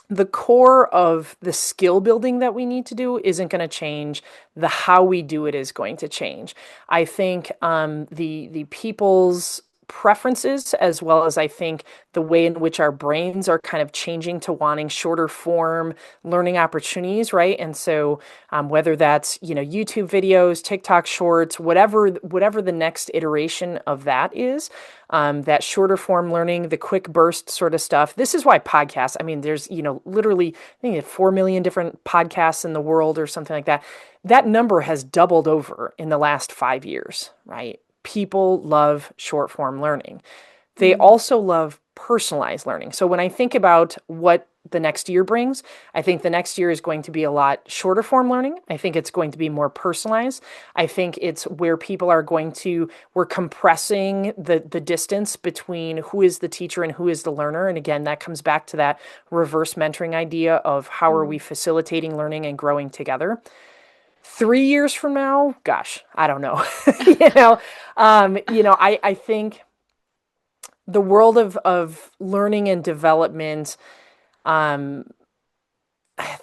[SPEAKER 2] the core of the skill building that we need to do isn't going to change. The how we do it is going to change. I think the people's preferences, as well as I think the way in which our brains are kind of changing to wanting shorter form learning opportunities, right? And so whether that's YouTube videos, TikTok shorts, whatever the next iteration of that is, that shorter form learning, the quick burst sort of stuff. This is why podcasts, I mean, there's, literally, I think 4 million different podcasts in the world or something like that. That number has doubled over in the last 5 years, right? People love short form learning. They
[SPEAKER 1] mm,
[SPEAKER 2] also love personalized learning. So when I think about what the next year brings, I think the next year is going to be a lot shorter form learning. I think it's going to be more personalized. I think it's where people are we're compressing the distance between who is the teacher and who is the learner. And again, that comes back to that reverse mentoring idea of how are we
[SPEAKER 1] mm.
[SPEAKER 2] facilitating learning and growing together. 3 years from now, gosh, I don't know. I think the world of learning and development, um,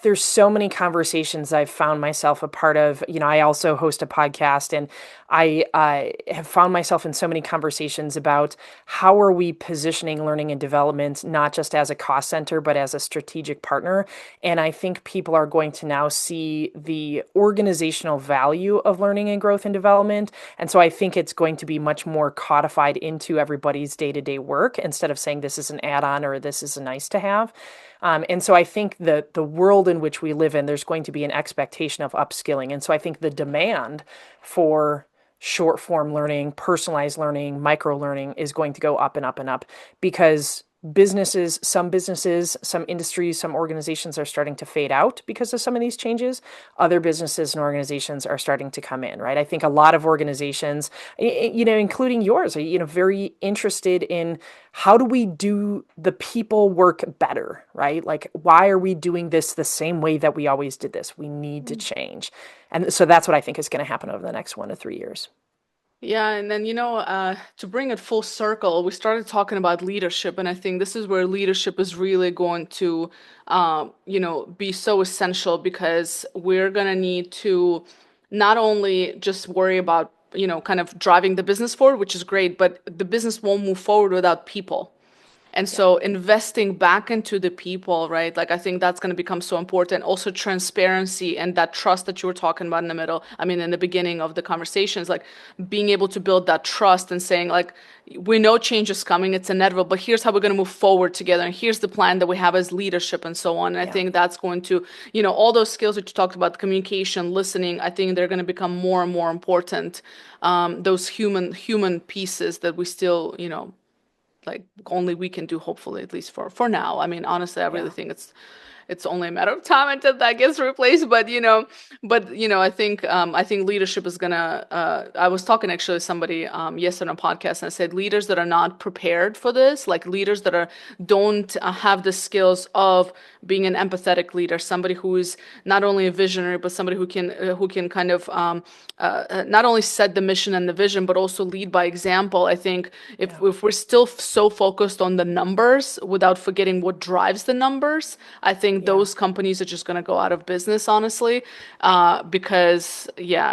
[SPEAKER 2] there's so many conversations I've found myself a part of. I also host a podcast, and I have found myself in so many conversations about how are we positioning learning and development, not just as a cost center, but as a strategic partner. And I think people are going to now see the organizational value of learning and growth and development. And so I think it's going to be much more codified into everybody's day-to-day work instead of saying this is an add-on or this is a nice to have. And so I think the world world in which we live in, there's going to be an expectation of upskilling. And so I think the demand for short form learning, personalized learning, micro learning is going to go up and up and up because businesses, some industries, some organizations are starting to fade out because of some of these changes. Other businesses and organizations are starting to come in, right? I think a lot of organizations, including yours, are, very interested in how do we do the people work better, right? Like, why are we doing this the same way that we always did this? We need to change. And so that's what I think is going to happen over the next 1 to 3 years.
[SPEAKER 1] Yeah, and then, to bring it full circle, we started talking about leadership, and I think this is where leadership is really going to, be so essential because we're going to need to not only just worry about, kind of driving the business forward, which is great, but the business won't move forward without people. And
[SPEAKER 2] Yeah.
[SPEAKER 1] so investing back into the people, right? Like I think that's going to become so important. Also transparency and that trust that you were talking about in the beginning of the conversations, like being able to build that trust and saying like, we know change is coming, it's inevitable, but here's how we're going to move forward together. And here's the plan that we have as leadership and so on. And I
[SPEAKER 2] Yeah.
[SPEAKER 1] think that's going to, all those skills that you talked about, communication, listening, I think they're going to become more and more important. Those human pieces that we still, like only we can do, hopefully, at least for now. I mean, honestly, I really
[SPEAKER 2] Yeah.
[SPEAKER 1] think it's only a matter of time until that gets replaced. I think leadership is gonna. I was talking actually to somebody yesterday on a podcast, and I said leaders that are not prepared for this, like leaders that are don't have the skills of being an empathetic leader, somebody who is not only a visionary, but somebody who can kind of not only set the mission and the vision, but also lead by example. I think if
[SPEAKER 2] Yeah.
[SPEAKER 1] if we're still so focused on the numbers without forgetting what drives the numbers, I think
[SPEAKER 2] Yeah.
[SPEAKER 1] those companies are just going to go out of business, honestly, because yeah,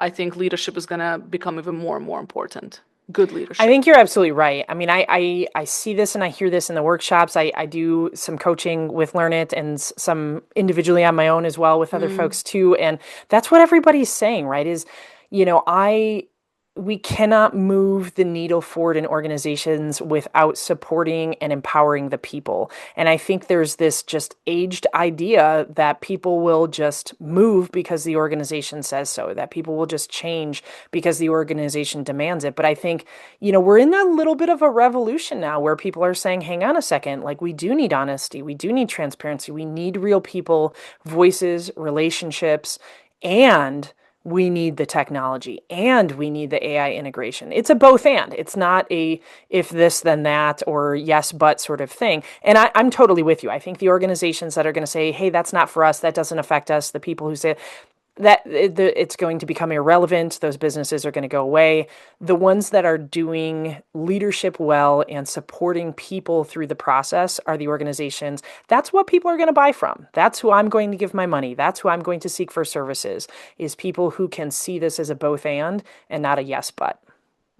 [SPEAKER 1] I think leadership is going to become even more and more important. Good
[SPEAKER 2] I
[SPEAKER 1] leadership.
[SPEAKER 2] think you're absolutely right. I mean, I see this and I hear this in the workshops. I do some coaching with Learn It and some individually on my own as well with other
[SPEAKER 1] Mm,
[SPEAKER 2] folks too. And that's what everybody's saying, right? Is, you know, I we cannot move the needle forward in organizations without supporting and empowering the people. And I think there's this just aged idea that people will just move because the organization says so, that people will just change because the organization demands it. But I think, we're in a little bit of a revolution now where people are saying, hang on a second, like we do need honesty, we do need transparency, we need real people, voices, relationships, and we need the technology and we need the AI integration. It's a both and. It's not a if this, then that, or yes, but sort of thing. And I'm totally with you. I think the organizations that are going to say, hey, that's not for us, that doesn't affect us, the people who say that it's going to become irrelevant, those businesses are going to go away. The ones that are doing leadership well and supporting people through the process are the organizations. That's what people are going to buy from. That's who I'm going to give my money. That's who I'm going to seek for services, is people who can see this as a both and not a yes but.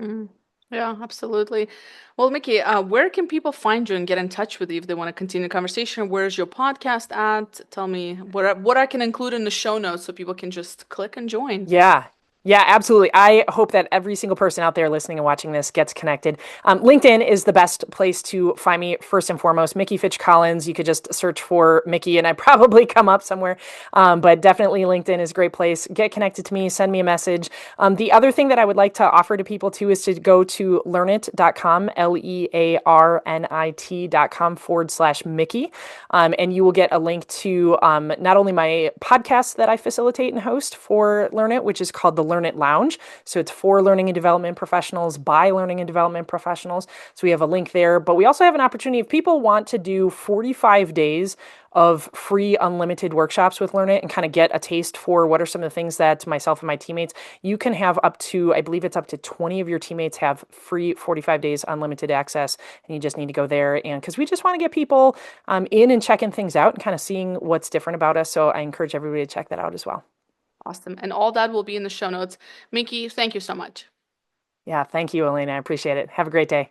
[SPEAKER 1] mm. Yeah, absolutely. Well, Mickey, where can people find you and get in touch with you if they want to continue the conversation? Where's your podcast at? Tell me what I can include in the show notes so people can just click and join.
[SPEAKER 2] Yeah. Yeah, absolutely. I hope that every single person out there listening and watching this gets connected. LinkedIn is the best place to find me first and foremost. Mickey Fitch-Collins. You could just search for Mickey and I probably come up somewhere. But definitely LinkedIn is a great place. Get connected to me, send me a message. The other thing that I would like to offer to people too is to go to learnit.com, learnit.com/Mickey. And you will get a link to not only my podcast that I facilitate and host for Learn It, which is called the Learn It Lounge. So it's for learning and development professionals by learning and development professionals. So we have a link there. But we also have an opportunity if people want to do 45 days of free unlimited workshops with Learn It and kind of get a taste for what are some of the things that myself and my teammates, you can have up to, I believe it's up to 20 of your teammates have free 45 days unlimited access. And you just need to go there. And because we just want to get people in and checking things out and kind of seeing what's different about us. So I encourage everybody to check that out as well.
[SPEAKER 1] Awesome. And all that will be in the show notes. Mickey, thank you so much.
[SPEAKER 2] Yeah, thank you, Elena. I appreciate it. Have a great day.